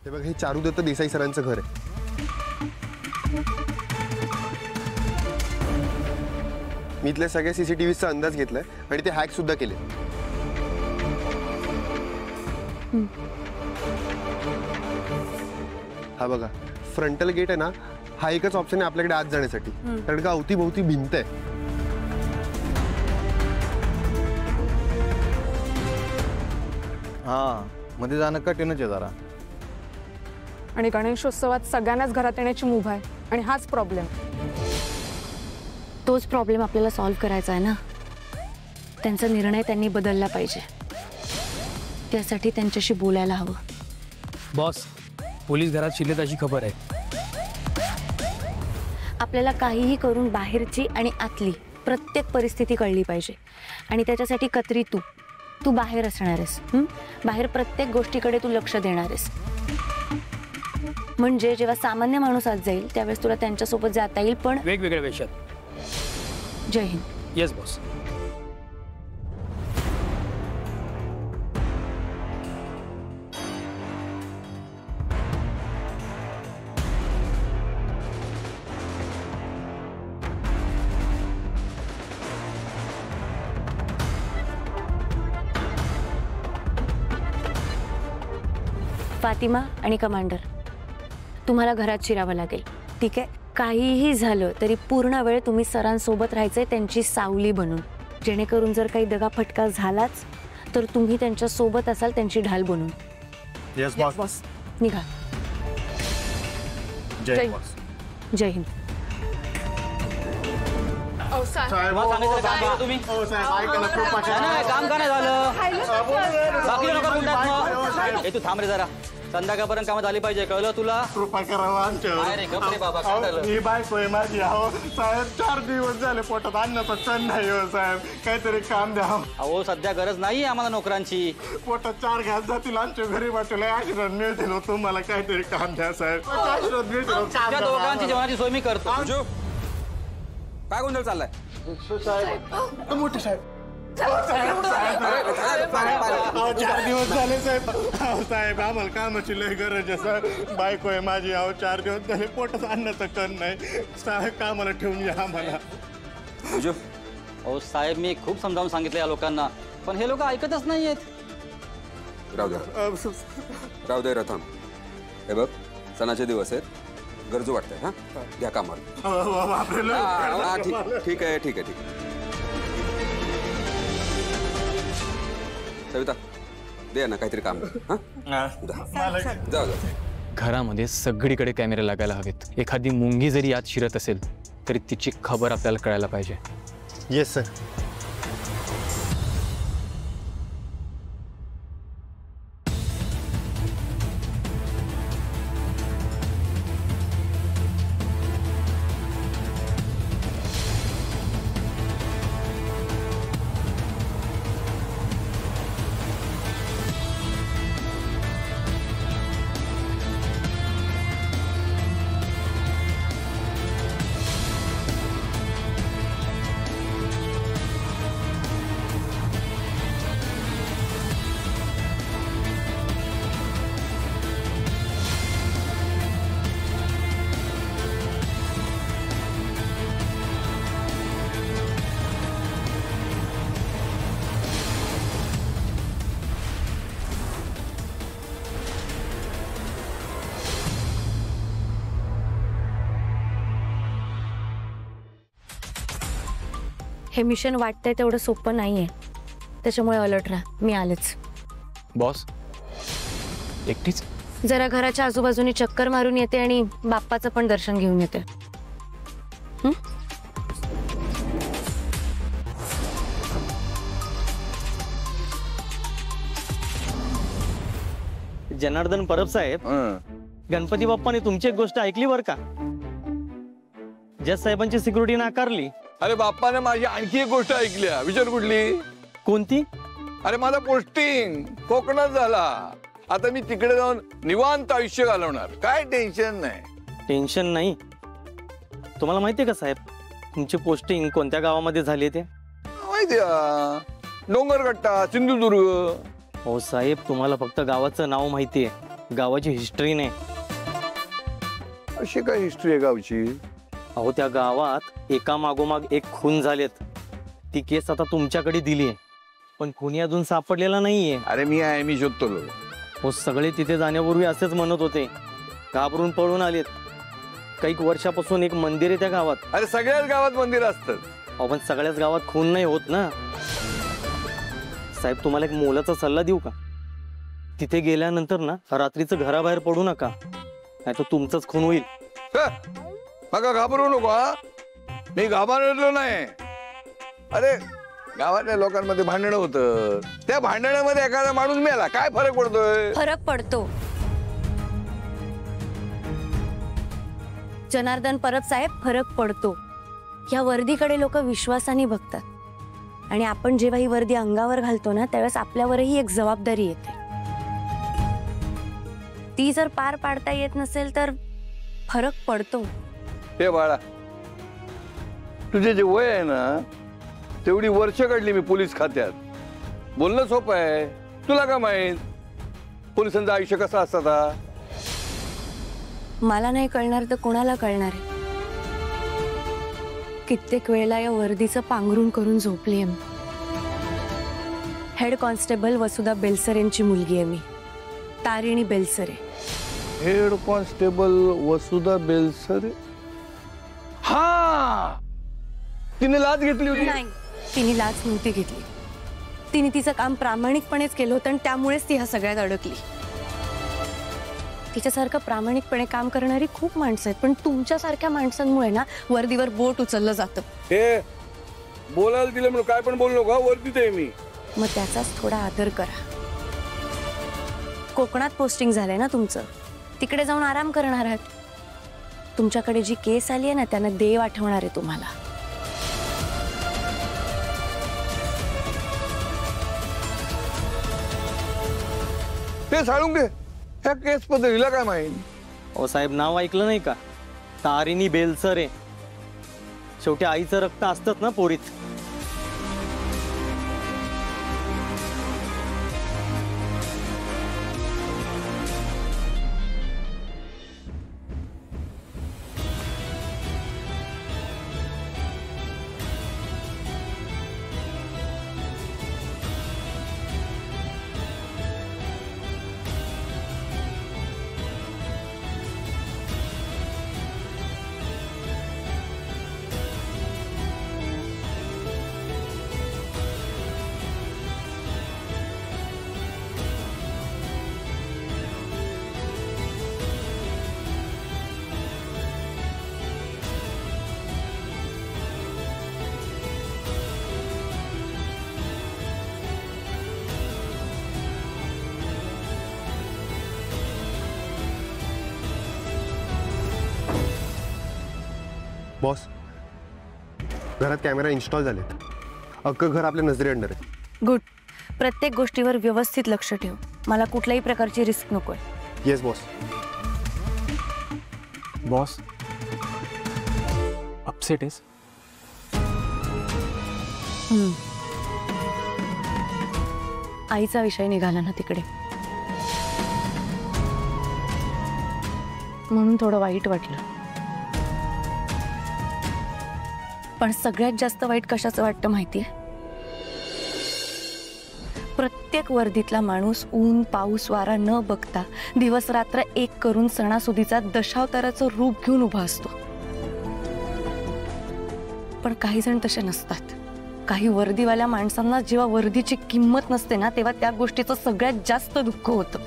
हे बघ, हे चारुदत्त देसाई सरांचं घर आहे. मी इथल्या सगळ्या CCTVचा अंदाज घेतलाय आणि ते हॅक सुद्धा केले. हा बघा, फ्रंटल गेट आहे ना, हा एकच ऑप्शन आहे आपल्याकडे आत जाण्यासाठी, कारण का अवतीभोवती भिंत आहे. हा, मध्ये जाणं कठीणच आहे जरा. आणि गणेशोत्सवात सगळ्यांनाच घरात येण्याची मुभा आहे आणि हाच प्रॉब्लेम. तोच प्रॉब्लेम आपल्याला सॉल्व्ह करायचा आहे ना. त्यांचा निर्णय त्यांनी बदलला पाहिजे. त्यासाठी त्यांच्याशी बोलायला हवं. बॉस, पोलीस घरात शिरलेत अशी खबर आहे. आपल्याला काहीही करून बाहेरची आणि आतली प्रत्येक परिस्थिती कळली पाहिजे. आणि त्याच्यासाठी कत्री तू बाहेर असणार आहेस. बाहेर प्रत्येक गोष्टीकडे तू लक्ष देणार आहेस. म्हणजे जेव्हा सामान्य माणूस आत जाईल त्यावेळेस तुला त्यांच्यासोबत जाता येईल, पण वेगवेगळ्या वेशात. जय हिंद. Yes boss. फातिमा आणि कमांडर, तुम्हाला घरात शिरावं लागेल. ठीक आहे? काहीही झालं तरी पूर्ण वेळ तुम्ही सरांसोबत राहायचंय, त्यांची सावली बनून. जेणेकरून जर काही दगाफटका झालाच तर तुम्ही त्यांच्या सोबत असाल, त्यांची ढाल बनून. Yes boss. निघा. जय बॉस. जय हिंद. तुम्ही काम का नाही झालं? बाकी लोक बोलतात. तू थांब रे जरा. संध्याकाळपर्यंत कामात आली पाहिजे, कळलं तुला? कृपा करावा आमच्यावर. ही बायको आहे माझी. अहो साहेब, 4 दिवस झाले पोटात अन्नाचा चण नाही हो साहेब, काहीतरी काम द्या. अहो सध्या गरज नाही आम्हाला नोकरांची. पोटात 4 घास जातील आमच्या घरी, वाटेल आशीर्वाद मिळतील. तुम्हाला काहीतरी काम द्या साहेब, आशीर्वाद मिळतील. त्या दोघांची जेवणाची सोय मी करतो. काय गोंधळ चाललाय? साहेब मोठे साहेब. 4 दिवस झाले साहेब. साहेब आम्हाला कामाची लय गरज आहे साहेब. बायको आहे माझी. 4 दिवस झाले पोटात अन्नाचं कण नाही साहेब, कामाला ठेवून घ्या आम्हाला. हो साहेब, मी खूप समजावून सांगितलं या लोकांना, पण हे लोक ऐकतच नाहीयेत. राहू दे रथम. हे बघ, सणाचे दिवस आहेत, गरजू वाटतंय. हा, घ्या कामाला. ठीक आहे. सविता, दे ना काहीतरी काम. जाऊ. घरामध्ये सगळीकडे कॅमेरे लागायला हवेत. एखादी मुंगी जरी यात शिरत असेल तरी तिची खबर आपल्याला कळायला पाहिजे. Yes sir. हे मिशन वाटतंय तेवढं सोपं नाहीये, त्याच्यामुळे अलर्ट राहा. मी आलेच. बॉस, एकटीच? जरा घराच्या आजूबाजूने चक्कर मारून येते आणि बाप्पाचं पण दर्शन घेऊन येते. जनार्दन परब साहेब, गणपती बाप्पाने तुमची एक गोष्ट ऐकली बर का? जज साहेबांची सिक्युरिटी नाकारली. अरे बाप्पाने माझी आणखी एक गोष्ट ऐकली. विचार कुठली? कोणती? अरे माझा पोस्टिंग कोकणात झाला. आता मी तिकडे जाऊन निवांत आयुष्य घालवणार. काय टेन्शन नाही. टेन्शन नाही. तुम्हाला माहितीये का साहेब, तुमची पोस्टिंग कोणत्या गावामध्ये झाली ते? माहिती, डोंगरगट्टा, सिंधुदुर्ग. हो साहेब, तुम्हाला फक्त गावाचं नाव माहितीये, गावाची हिस्ट्री नाही. अशी काय हिस्ट्री आहे गावची? अहो त्या गावात एका मागोमाग एक खून झालेत. ती केस आता तुमच्याकडे दिली आहे, पण खुनी अजून सापडलेला नाहीये. अरे मी शोधतो. हो सगळे तिथे जाण्यापूर्वी असेच म्हणत होते, घाबरून पळून आलेत. काही वर्षापासून एक मंदिर आहे त्या गावात. अरे सगळ्याच गावात मंदिर असतं. अहो पण सगळ्याच गावात खून नाही होत ना साहेब. तुम्हाला एक मोलाचा सल्ला देऊ का? तिथे गेल्यानंतर ना रात्रीचं घराबाहेर पडू नका, नाही तर तुमचंच खून होईल. मग घाबरू नको. मी घाबरलो नाही. अरे गावातल्या लोकांमध्ये भांडण होतं, त्या भांडणामध्ये एखादा माणूस मेला, काय फरक पडतोय? फरक पडतो जनार्दन परब साहेब, फरक पडतो. या वर्दीकडे लोक विश्वासाने बघतात, आणि आपण जेव्हा ही वर्दी अंगावर घालतो ना त्यावेळेस आपल्यावरही एक जबाबदारी येते. ती जर पार पाडता येत नसेल तर फरक पडतो. हे बाळा, तुझे जे वय आहे ना तेवढी वर्ष काढली मी पोलीस खात्यात. बोलणं सोपं आहे, तुला का माहित पोलिसांचं आयुष्य कसं असतं? मला नाही कळणार तर कोणाला कळणार आहे? कित्येक वेळेला या वर्दीचं पांघरून करून झोपली मी. हेड कॉन्स्टेबल वसुधा बेलसरेंची मुलगी आहे मी, तारिणी बेलसरे. Head constable Vasudha Belsare? हा, तिने लाच घेतली होती? नाही, तिने लाच नव्हती घेतली. तिने तिचं काम प्रामाणिकपणेच केलं होतं आणि त्यामुळेच ती ह्या सगळ्यात अडकली. तिच्यासारखं प्रामाणिकपणे काम करणारी खूप माणसं आहेत, पण तुमच्यासारख्या माणसांमुळे ना वर्दीवर बोट उचललं जातं. हे बोलायला दिलं म्हणून काय पण बोललो का? वर्दीत आहे मी. मग त्याचाच थोडा आदर करा. कोकणात पोस्टिंग झालंय ना तुमचं, तिकडे जाऊन आराम करणार आहात. तुमच्याकडे जी केस आली आहे ना त्यानं देव आठवणार आहे तुम्हाला. ते साळून घे. ह्या केस पद्धतीला काय माहित? अहो साहेब, नाव ऐकलं नाही का? तारिणी बेलसरे. शेवटी आईचं रक्त असतंच ना पोरीत. बॉस, घरात कॅमेरा इन्स्टॉल झालेत. अख्खं घर आपल्या नजरे अंडर आहे. गुड. प्रत्येक गोष्टीवर व्यवस्थित लक्ष ठेव. मला कुठल्याही प्रकारची रिस्क नकोय. Yes boss. बॉस, अपसेट आहेस? आईचा विषय निघाला ना तिकडे, म्हणून थोडं वाईट वाटलं. पण सगळ्यात जास्त वाईट कशाचं वाटतं माहितीये? प्रत्येक वर्दीतला माणूस ऊन पाऊस वारा न बघता दिवस रात्र एक करून सणासुदीचा दशावताराचं रूप घेऊन उभा असतो. पण काही जण तसे नसतात. काही वर्दीवाल्या माणसांना जेव्हा वर्दीची किंमत नसते ना तेव्हा त्या गोष्टीचं सगळ्यात जास्त दुःख होतं.